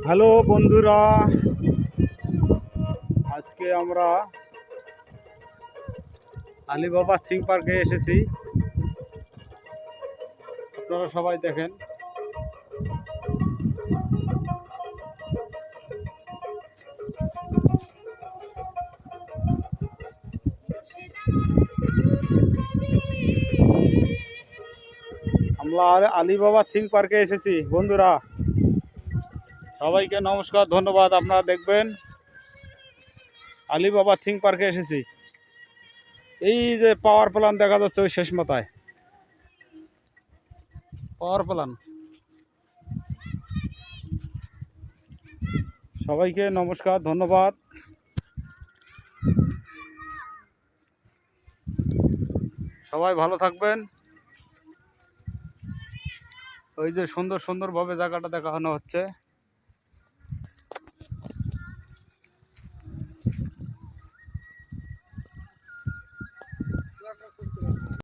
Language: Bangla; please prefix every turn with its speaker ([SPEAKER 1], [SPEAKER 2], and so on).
[SPEAKER 1] হ্যালো বন্ধুরা, আজকে আমরা আলিবাবা থিম পার্কে এসেছি। আপনারা সবাই দেখেন। আমরা আলিবাবা থিম পার্কে এসেছি বন্ধুরা। সবাইকে নমস্কার, ধন্যবাদ। আপনারা দেখবেন আলিবাবা থিম পার্কে এসেছি। এই যে পাওয়ার প্ল্যান দেখা যাচ্ছে ওই শেষ মাথায় পাওয়ার প্ল্যান। সবাইকে নমস্কার, ধন্যবাদ। সবাই ভালো থাকবেন। ওই যে সুন্দরভাবে জায়গাটা দেখানো হচ্ছে।